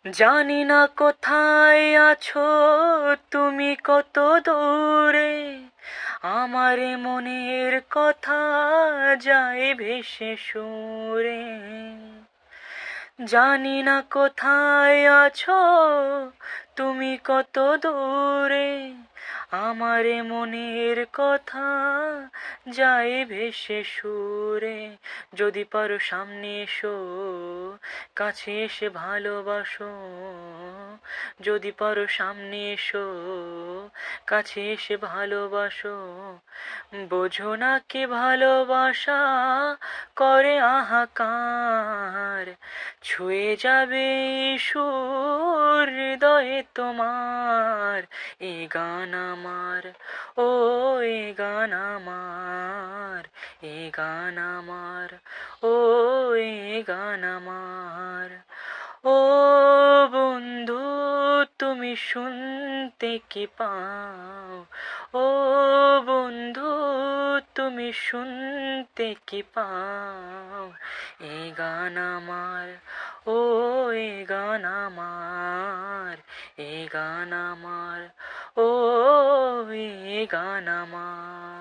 জানি না কোথায় আছো তুমি, কত দূরে আমার মনের কথা যায় ভেসে সুরে। জানি না কোথায় আছো তুমি, কত দূরে আমার মনের কথা যায় ভেসে সুরে। যদি পারো সামনে এসো, কাছে এসে ভালোবাসো। যদি পারো সামনে এসো, কাছে এসে ভালোবাসো। বোঝো না কে ভালোবাসা করে হাহাকার, ছুঁয়ে যাবে সুর হৃদয়ে তোমার। এ গান আমার, ও এ গান আমার, এ গান আমার, ও এ গান আমার। ও বন্ধু, তুমি শুনতে কি পাও? ও বন্ধু, তুমি শুনতে কি পাও? এ গান আমার, ও এ গান আমার, এ গান আমার, ও এ গান আমার।